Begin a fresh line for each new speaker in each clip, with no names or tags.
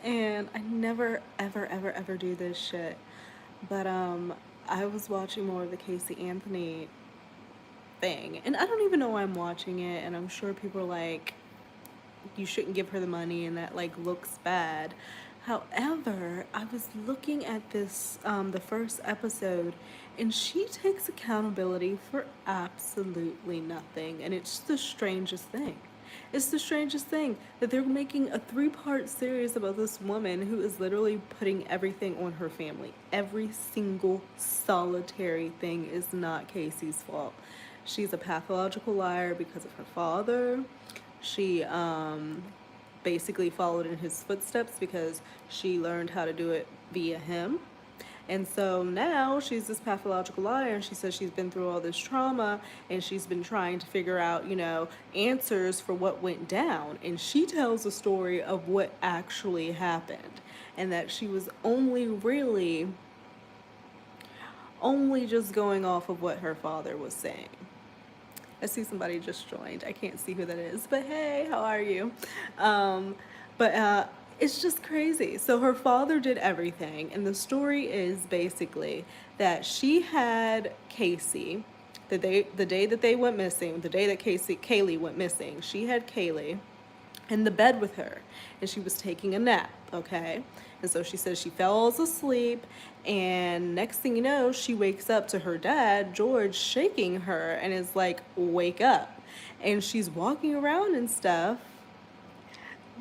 and I never ever ever ever do this shit. But I was watching more of the Casey Anthony thing. And I don't even know why I'm watching it, and I'm sure people are like, you shouldn't give her the money and that like looks bad. However, I was looking at this the first episode, and she takes accountability for absolutely nothing, and it's the strangest thing. It's the strangest thing that they're making a three-part series about this woman who is literally putting everything on her family. Every single solitary thing is not Casey's fault. She's a pathological liar because of her father. She basically followed in his footsteps because she learned how to do it via him. And so now she's this pathological liar, and she says she's been through all this trauma and she's been trying to figure out, answers for what went down. And she tells a story of what actually happened, and that she was only just going off of what her father was saying. I see somebody just joined. I can't see who that is, but hey, how are you? But it's just crazy. So her father did everything, and the story is basically that she had Casey, the day that they went missing, the day that Kaylee went missing. She had Kaylee in the bed with her, and she was taking a nap, okay? And so she says she falls asleep, and next thing you know, she wakes up to her dad, George, shaking her and is like, wake up. And she's walking around and stuff.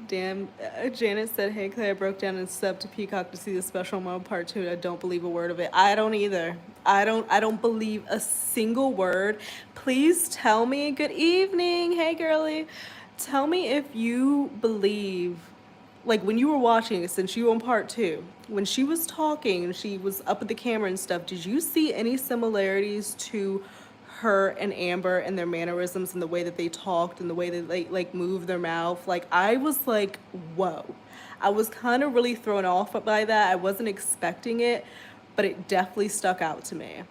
Damn, Janet said, hey Claire, I broke down and subbed to Peacock to see the special mode part 2. I don't believe a word of it. I don't either. I don't believe a single word. Please tell me. Good evening. Hey girly. Tell me if you believe, like when you were watching it, since you were on part 2, when she was talking and she was up at the camera and stuff, did you see any similarities to her and Amber and their mannerisms and the way that they talked and the way that they like moved their mouth? Like I was like, whoa. I was kind of really thrown off by that. I wasn't expecting it, but it definitely stuck out to me.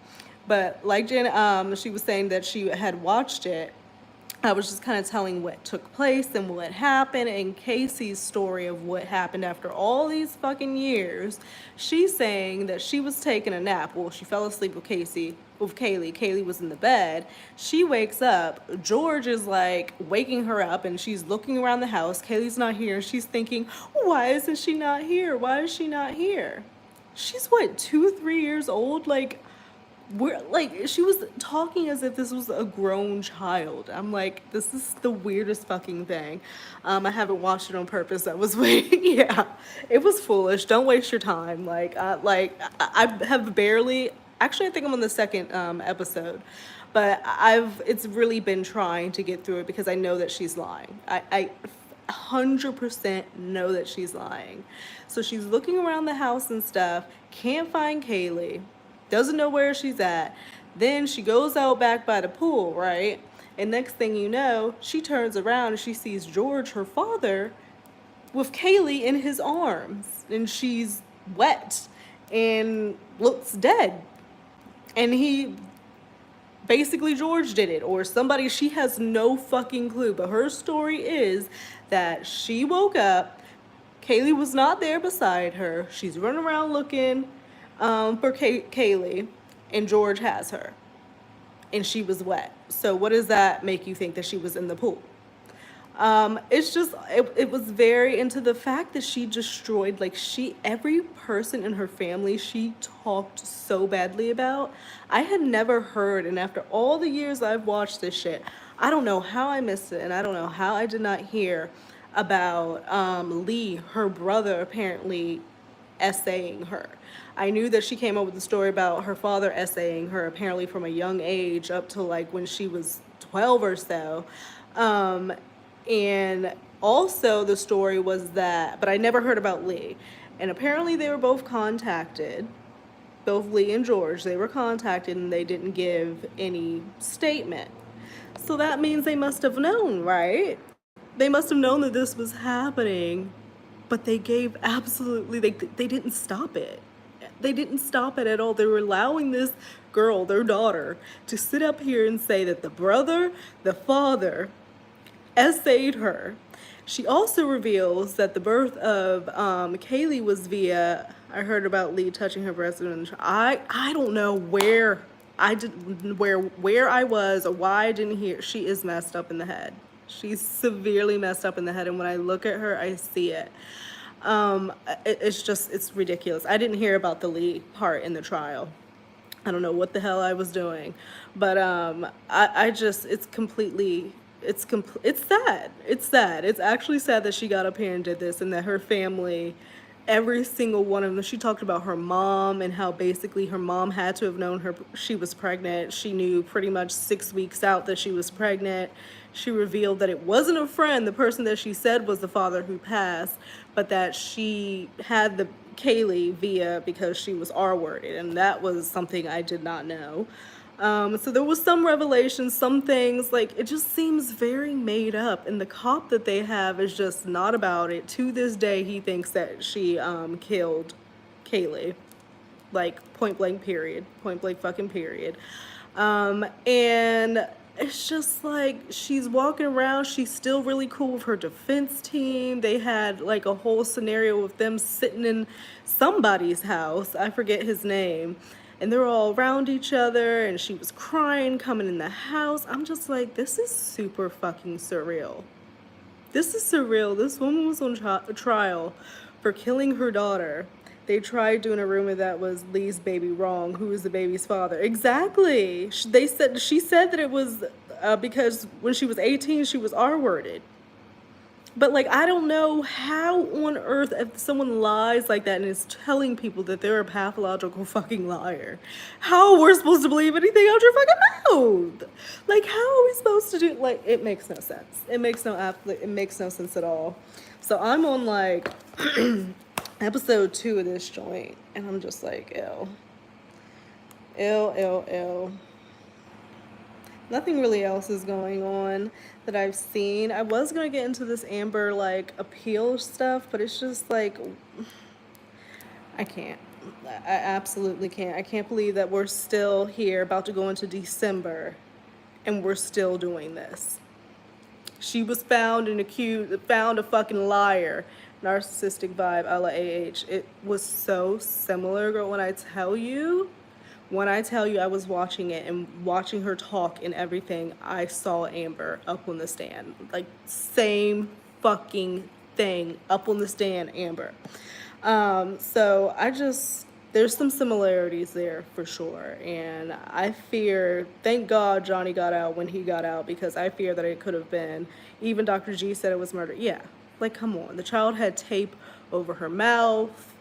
But like Jen, she was saying that she had watched it. I was just kind of telling what took place and what happened, and Casey's story of what happened after all these fucking years. She's saying that she was taking a nap. Well, she fell asleep with Kaylee. Kaylee was in the bed. She wakes up. George is like waking her up, and she's looking around the house. Kaylee's not here. She's thinking, why isn't she not here? Why is she not here? She's what, 2, 3 years old? Like, we're like, she was talking as if this was a grown child. I'm like, this is the weirdest fucking thing. I haven't watched it on purpose. I was waiting. Yeah, it was foolish. Don't waste your time. I have barely. Actually, I think I'm on the second episode, but it's really been trying to get through it because I know that she's lying. I 100% know that she's lying. So she's looking around the house and stuff, can't find Kaylee, doesn't know where she's at. Then she goes out back by the pool, right? And next thing you know, she turns around and she sees George, her father, with Kaylee in his arms. And she's wet and looks dead. And George did it, or somebody. She has no fucking clue. But her story is that she woke up, Kaylee was not there beside her. She's running around looking for Kaylee, and George has her, and she was wet. So what does that make you think that she was in the pool? It's just, it was very into the fact that she destroyed, like, every person in her family she talked so badly about. I had never heard, and after all the years I've watched this shit, I don't know how I missed it, and I don't know how I did not hear about Lee, her brother, apparently essaying her. I knew that she came up with the story about her father essaying her, apparently from a young age up to like when she was 12 or so. And also the story was that, but I never heard about Lee. And apparently they were both contacted, both Lee and George, they were contacted, and they didn't give any statement. So that means they must have known, right? They must have known that this was happening, but they gave absolutely, they didn't stop it. They didn't stop it at all. They were allowing this girl, their daughter, to sit up here and say that the brother, the father, essayed her. She also reveals that the birth of Kaylee was via. I heard about Lee touching her breast. And I don't know where I did where I was or why I didn't hear. She is messed up in the head. She's severely messed up in the head, and when I look at her, I see it. It's ridiculous. I didn't hear about the Lee part in the trial. I don't know what the hell I was doing, but I just it's sad. It's sad. It's actually sad that she got up here and did this, and that her family, every single one of them, she talked about her mom and how basically her mom had to have known she was pregnant. She knew pretty much 6 weeks out that she was pregnant. She revealed that it wasn't a friend, the person that she said was the father who passed, but that she had the Kaylee via because she was R-worded, and that was something I did not know. So there was some revelations, some things, like, it just seems very made up, and the cop that they have is just not about it. To this day, he thinks that she killed Kaylee, like, point blank period, point blank fucking period. And it's just like she's walking around, she's still really cool with her defense team. They had like a whole scenario with them sitting in somebody's house, I forget his name, and they're all around each other, and she was crying coming in the house. I'm just like, this is super fucking surreal. This is surreal. This woman was on trial for killing her daughter. They tried doing a rumor that was Lee's baby wrong, who is the baby's father. Exactly. She said that it was because when she was 18, she was R-worded. But like, I don't know how on earth, if someone lies like that and is telling people that they're a pathological fucking liar, how we're supposed to believe anything out your fucking mouth? Like, how are we supposed to do? Like, it makes no sense. It makes no sense at all. So I'm on like episode 2 of this joint, and I'm just like, ew. Nothing really else is going on that I've seen. I was gonna get into this Amber like appeal stuff, but it's just like, I can't. I absolutely can't. I can't believe that we're still here, about to go into December, and we're still doing this. She was found a fucking liar. Narcissistic vibe a la AH. It was so similar, girl, when I tell you I was watching it and watching her talk and everything, I saw Amber up on the stand. Like, same fucking thing, up on the stand, Amber. So there's some similarities there for sure. And I fear, thank God Johnny got out when he got out, because I fear that it could have been, even Dr. G said it was murder. Yeah, like, come on. The child had tape over her mouth.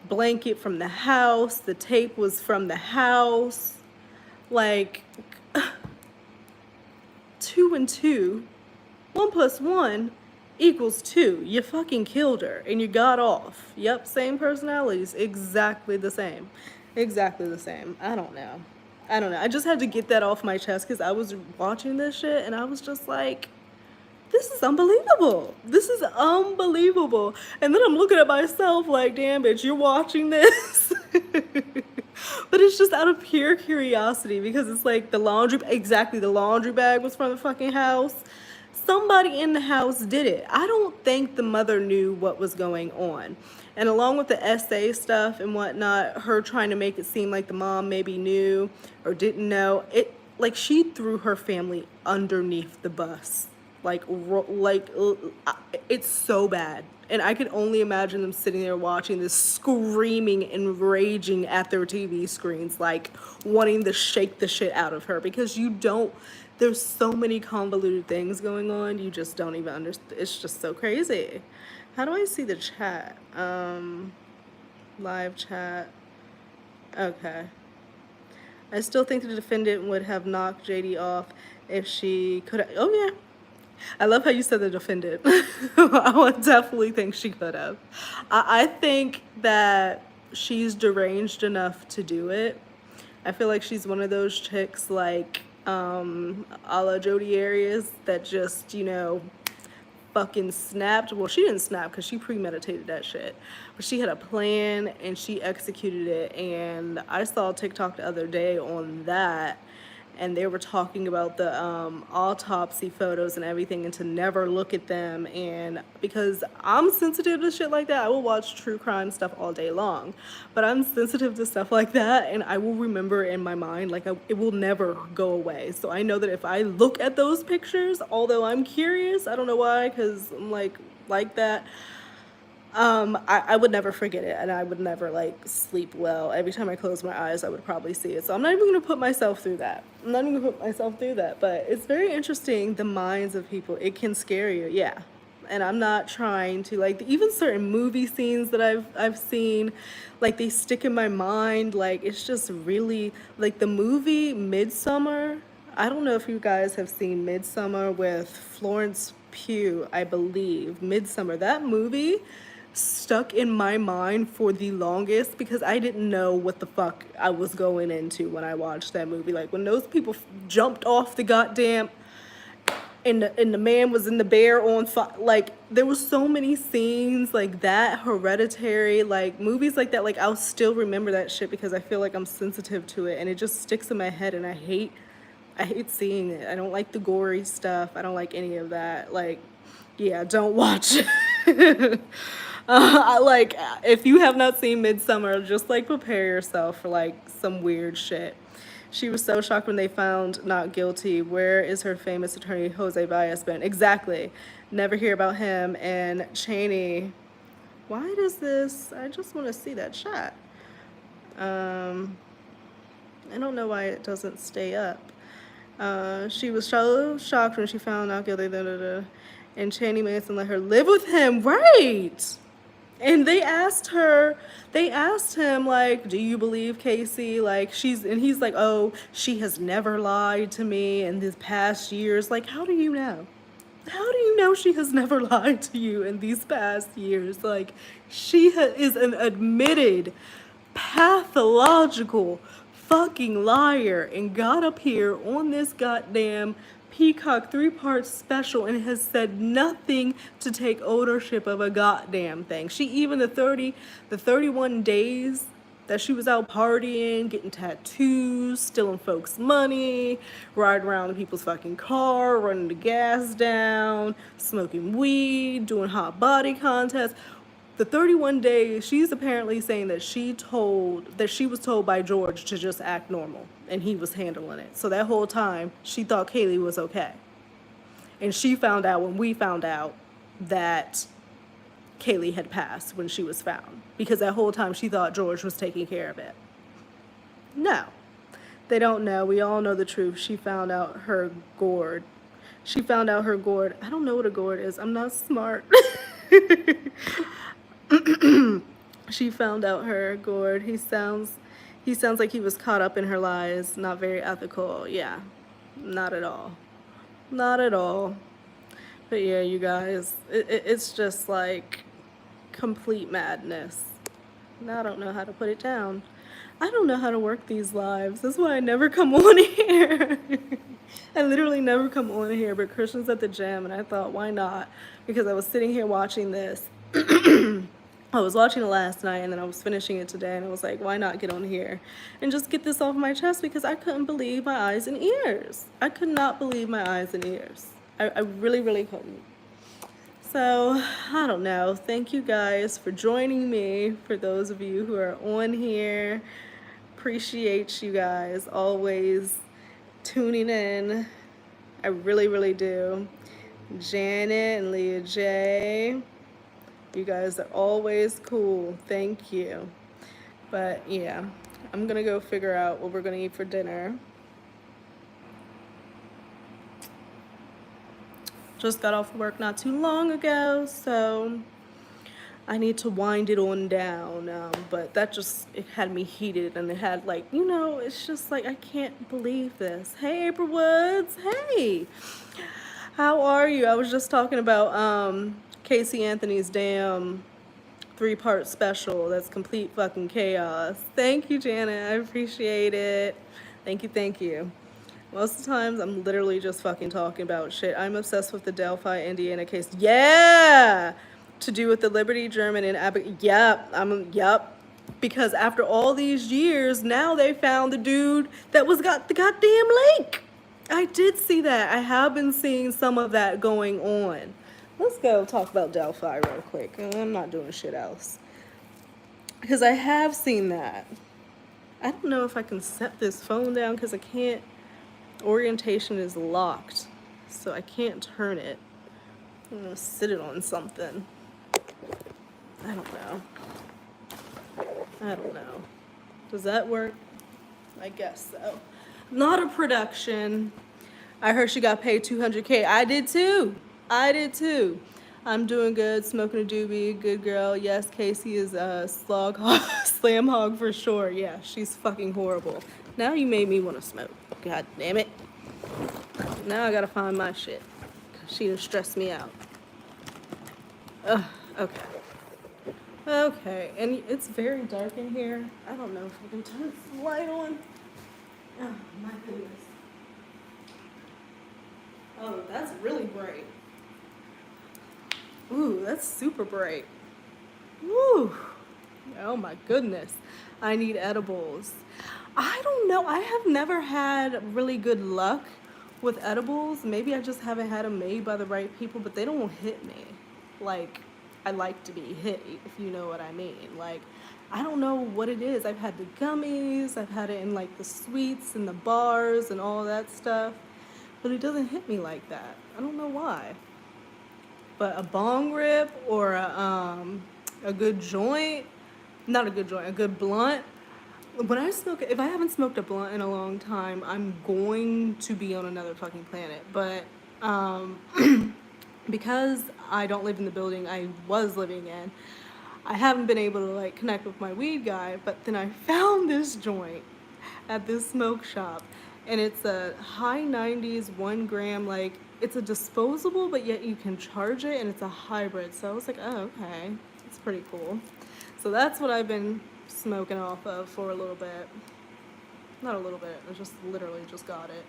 Blanket from the house. The tape was from the house. Like, 2 and 2, 1 plus 1 equals 2. You fucking killed her and you got off. Yep, same personalities, exactly the same. Exactly the same. I don't know. I just had to get that off my chest because I was watching this shit and I was just like, this is unbelievable. This is unbelievable. And then I'm looking at myself like, damn, bitch, you're watching this. But it's just out of pure curiosity, because it's like the laundry bag was from the fucking house. Somebody in the house did it. I don't think the mother knew what was going on. And along with the essay stuff and whatnot, her trying to make it seem like the mom maybe knew or didn't know, like, she threw her family underneath the bus. Like, it's so bad. And I could only imagine them sitting there watching this, screaming and raging at their TV screens, like, wanting to shake the shit out of her, because there's so many convoluted things going on, you just don't even understand. It's just so crazy. How do I see the chat? Live chat. Okay. I still think the defendant would have knocked JD off if she could have. Oh, yeah. I love how you said the defendant. I would definitely think she could have. I think that she's deranged enough to do it. I feel like she's one of those chicks like a la Jodi Arias that just, fucking snapped. Well, she didn't snap because she premeditated that shit. But she had a plan and she executed it. And I saw a TikTok the other day on that. and they were talking about the autopsy photos and everything, and to never look at them. And because I'm sensitive to shit like that, I will watch true crime stuff all day long, but I'm sensitive to stuff like that, and I will remember in my mind, like, it will never go away. So I know that if I look at those pictures, although I'm curious, I don't know why, because I'm like that, I would never forget it, and I would never like sleep well. Every time I close my eyes, I would probably see it. So I'm not even gonna put myself through that. I'm not even gonna put myself through that. But it's very interesting, the minds of people. It can scare you, yeah. And I'm not trying to, like, even certain movie scenes that I've seen, like, they stick in my mind. Like, it's just really, like, the movie Midsummer. I don't know if you guys have seen Midsummer with Florence Pugh, I believe. Midsummer, that movie stuck in my mind for the longest because I didn't know what the fuck I was going into when I watched that movie. Like, when those people jumped off the goddamn, and the man was in the bear on fire. Like, there was so many scenes like that. Hereditary, like movies like that. Like, I'll still remember that shit because I feel like I'm sensitive to it, and it just sticks in my head, and I hate seeing it. I don't like the gory stuff. I don't like any of that. Like, yeah, don't watch it. Like, if you have not seen Midsummer, just like prepare yourself for like some weird shit. She was so shocked when they found not guilty. Where is her famous attorney Jose Baez been? Exactly. Never hear about him. And Cheney. Why does this? I just want to see that shot. I don't know why it doesn't stay up. She was so shocked when she found out guilty. And Cheney Mason let her live with him. Right. And they asked him, like, do you believe Casey? Like, and he's like, oh, she has never lied to me in these past years. Like, how do you know? How do you know she has never lied to you in these past years? Like, she is an admitted pathological fucking liar and got up here on this goddamn Peacock 3-part special and has said nothing to take ownership of a goddamn thing. She even the 31 days that she was out partying, getting tattoos, stealing folks' money, riding around in people's fucking car, running the gas down, smoking weed, doing hot body contests. The 31 days, she's apparently saying that she was told by George to just act normal, and he was handling it. So that whole time, she thought Kaylee was okay. And she found out when we found out that Kaylee had passed when she was found. Because that whole time, she thought George was taking care of it. No. They don't know. We all know the truth. She found out her gourd. I don't know what a gourd is. I'm not smart. She found out her gourd. He sounds like he was caught up in her lies. Not very ethical. Yeah, not at all. Not at all. But yeah, you guys, it's just like complete madness. And I don't know how to put it down. I don't know how to work these lives. That's why I never come on here. I literally never come on here, but Christian's at the gym, and I thought, why not? Because I was sitting here watching this. I was watching it last night, and then I was finishing it today, and I was like, why not get on here and just get this off my chest? Because I couldn't believe my eyes and ears. I could not believe my eyes and ears. I really, really couldn't. So, I don't know. Thank you guys for joining me. For those of you who are on here, appreciate you guys always tuning in. I really, really do. Janet and Leah J. You guys are always cool. Thank you. But yeah, I'm gonna go figure out what we're gonna eat for dinner. Just got off work not too long ago, so I need to wind it on down. But that it had me heated, and it had like, it's just like, I can't believe this. Hey, April Woods. Hey, how are you? I was just talking about Casey Anthony's damn 3-part special. That's complete fucking chaos. Thank you, Janet. I appreciate it. Thank you. Most of the times, I'm literally just fucking talking about shit. I'm obsessed with the Delphi, Indiana case. Yeah! To do with the Liberty German and Yep. Because after all these years, now they found the dude that was got the goddamn lake. I did see that. I have been seeing some of that going on. Let's go talk about Delphi real quick. I'm not doing shit else. Because I have seen that. I don't know if I can set this phone down because I can't. Orientation is locked. So I can't turn it. I'm gonna sit it on something. I don't know. I don't know. Does that work? I guess so. Not a production. I heard she got paid $200K. I did too. I did too. I'm doing good, smoking a doobie, good girl. Yes, Casey is a slog hog, slam hog for sure. Yeah, she's fucking horrible. Now you made me want to smoke. God damn it. Now I gotta find my shit. She done stressed me out. Ugh, okay. Okay, and it's very dark in here. I don't know if I can turn this light on. Oh, my goodness. Oh, that's really bright. Ooh, that's super bright. Ooh. Oh my goodness. I need edibles. I don't know. I have never had really good luck with edibles. Maybe I just haven't had them made by the right people, but they don't hit me like I like to be hit, if you know what I mean. Like, I don't know what it is. I've had the gummies, I've had it in like the sweets and the bars and all that stuff, but it doesn't hit me like that. I don't know why. But a bong rip or a good joint, not a good joint, a good blunt. When I smoke, if I haven't smoked a blunt in a long time, I'm going to be on another fucking planet. But because I don't live in the building I was living in, I haven't been able to like connect with my weed guy. But then I found this joint at this smoke shop, and it's a high 90s 1 gram, like it's a disposable but yet you can charge it, and it's a hybrid. So I was like, oh, okay, it's pretty cool. So that's what I've been smoking off of for a little bit. Not a little bit, I just literally just got it.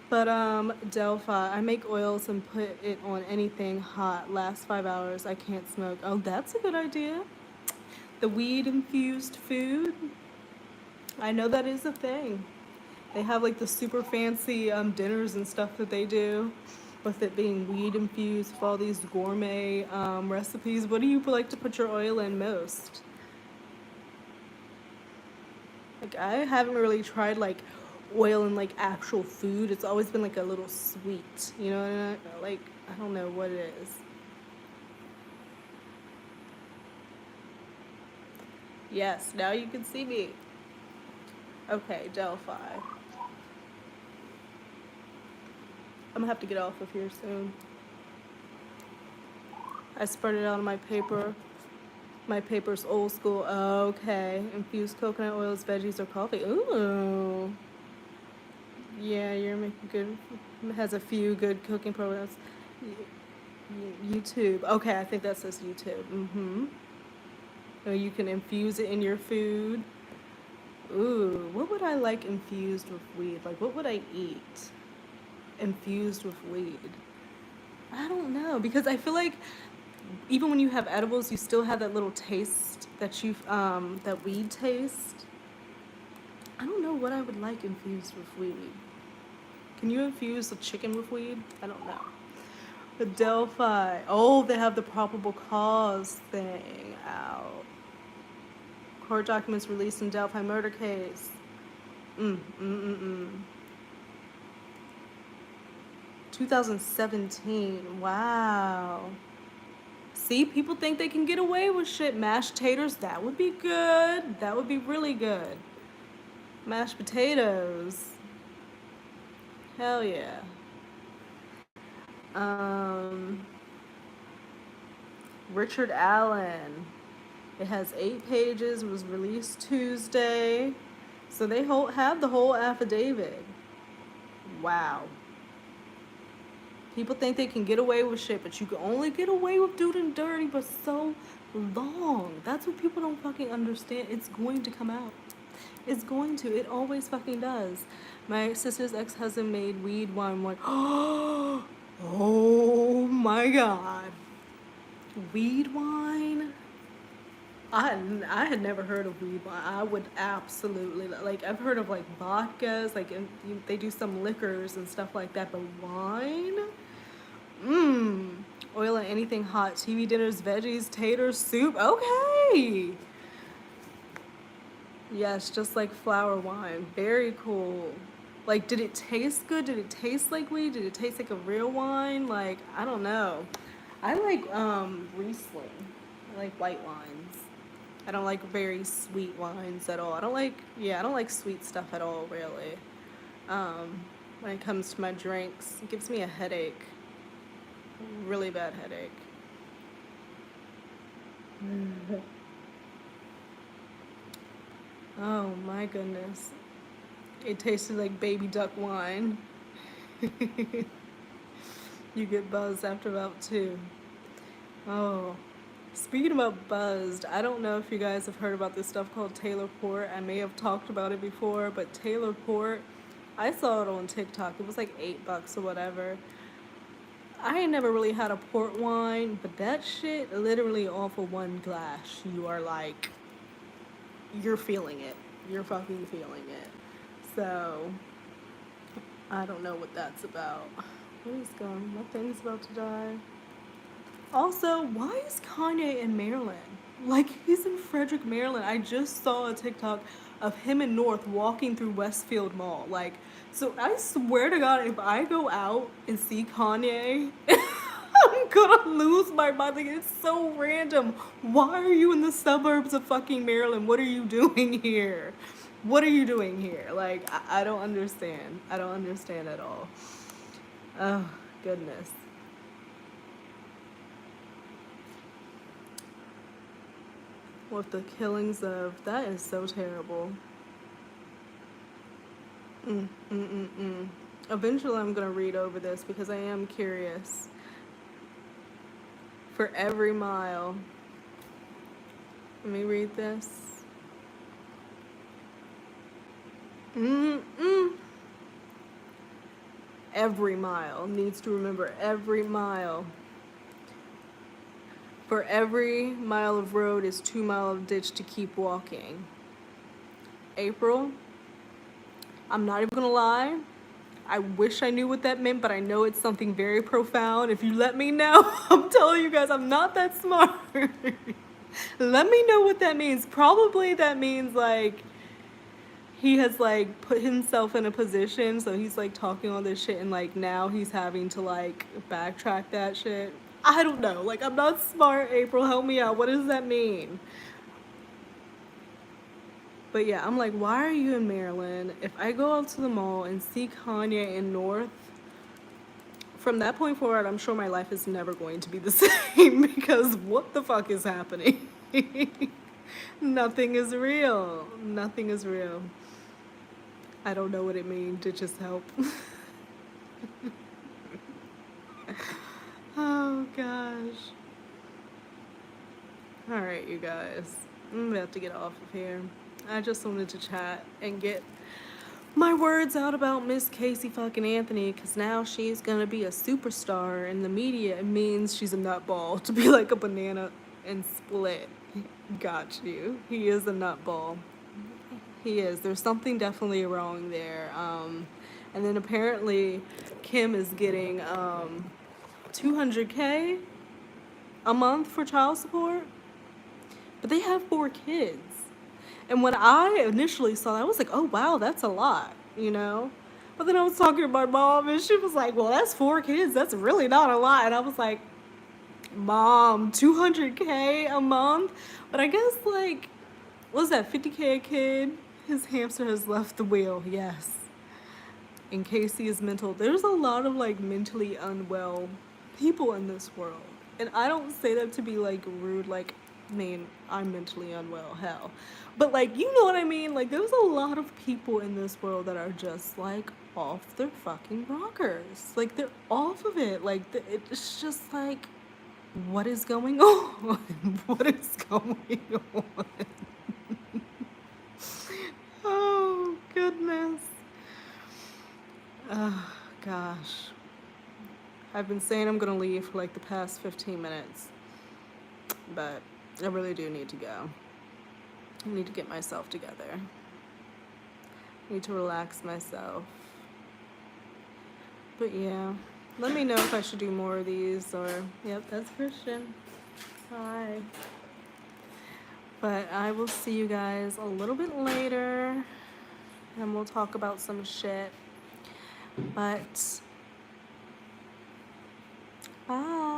But Delphi, I make oils and put it on anything hot. Last 5 hours I can't smoke. Oh, that's a good idea. The weed infused food, I know that is a thing. They have like the super fancy dinners and stuff that they do with it being weed infused with all these gourmet recipes. What do you like to put your oil in most? Like, I haven't really tried like oil in like actual food. It's always been like a little sweet, you know, like I don't know what it is. Yes, now you can see me. Okay, Delphi. I'm gonna have to get off of here soon. I spread it out on my paper. My paper's old school. Okay. Infused coconut oils, veggies, or coffee. Ooh. Yeah, you're making good. Has a few good cooking programs. YouTube. Okay, I think that says YouTube. Mm-hmm. So you can infuse it in your food. Ooh, what would I like infused with weed? Like, what would I eat infused with weed? I don't know, because I feel like even when you have edibles, you still have that little taste that that weed taste. I don't know what I would like infused with weed. Can you infuse the chicken with weed? I don't know. The Delphi. Oh, they have the probable cause thing out. Court documents released in Delphi murder case. 2017. Wow. See, people think they can get away with shit. Mashed taters, that would be good. That would be really good. Mashed potatoes. Hell yeah. Um, Richard Allen. It has 8 pages. It was released Tuesday. So they have the whole affidavit. Wow. People think they can get away with shit, but you can only get away with doing dirty for so long. That's what people don't fucking understand. It's going to come out. It's going to. It always fucking does. My sister's ex-husband made weed wine one. Oh my god. Weed wine? I had never heard of weed wine. I would absolutely like. I've heard of like vodkas, like they do some liquors and stuff like that, but wine. Mmm. Oil and anything hot. TV dinners, veggies, taters, soup. Okay. Yes, just like flower wine. Very cool. Like, did it taste good? Did it taste like weed? Did it taste like a real wine? Like, I don't know. I like Riesling. I like white wines. I don't like very sweet wines at all. I don't like sweet stuff at all, really. Um, when it comes to my drinks, it gives me a headache. Really bad headache. Oh my goodness. It tasted like baby duck wine. You get buzzed after about two. Oh. Speaking about buzzed, I don't know if you guys have heard about this stuff called Taylor Port. I may have talked about it before, but Taylor Port, I saw it on TikTok. It was like $8 or whatever. I ain't never really had a port wine, but that shit literally off of one glass, you are like, you're feeling it. You're fucking feeling it. So, I don't know what that's about. What is going? My thing's about to die. Also, why is Kanye in Maryland? Like, he's in Frederick, Maryland. I just saw a TikTok of him and North walking through Westfield Mall. Like, so I swear to God, if I go out and see Kanye, I'm gonna lose my mind. Like, it's so random. Why are you in the suburbs of fucking Maryland? What are you doing here? What are you doing here? Like, I don't understand. I don't understand at all. Oh, goodness. With the killings of, that is so terrible. Mm, mm, mm, mm. Eventually, I'm gonna read over this because I am curious. For every mile, let me read this. Mm, mm. Every mile needs to remember every mile. For every mile of road is 2 miles of ditch to keep walking. April, I'm not even gonna lie. I wish I knew what that meant, but I know it's something very profound. If you let me know, I'm telling you guys, I'm not that smart. Let me know what that means. Probably that means like he has like put himself in a position, so he's like talking all this shit, and like now he's having to like backtrack that shit. I don't know. Like, I'm not smart, April. Help me out. What does that mean? But yeah, I'm like, why are you in Maryland? If I go out to the mall and see Kanye in North, from that point forward, I'm sure my life is never going to be the same because what the fuck is happening? Nothing is real. Nothing is real. I don't know what it means. It just help. Oh gosh. All right, you guys. I'm about to get off of here. I just wanted to chat and get my words out about Miss Casey fucking Anthony, because now she's gonna be a superstar in the media. It means she's a nutball to be like a banana and split. Got you. He is a nutball. He is. There's something definitely wrong there. And then apparently Kim is getting 200K a month for child support, but they have 4 kids. And when I initially saw that, I was like, oh wow, that's a lot, you know? But then I was talking to my mom and she was like, well, that's 4 kids. That's really not a lot. And I was like, Mom, 200K a month? But I guess like, what was that, 50K a kid? His hamster has left the wheel, yes. And Casey is mental. There's a lot of like mentally unwell people in this world. And I don't say that to be like rude, like, I mean, I'm mentally unwell, hell. But like, you know what I mean? Like, there's a lot of people in this world that are just like off their fucking rockers. Like, they're off of it. Like, it's just like, what is going on? What is going on? Oh, goodness. Oh, gosh. I've been saying I'm gonna leave for like the past 15 minutes, but I really do need to go. I need to get myself together. I need to relax myself. But yeah, let me know if I should do more of these or, yep, that's Christian. Hi. But I will see you guys a little bit later and we'll talk about some shit. But bye.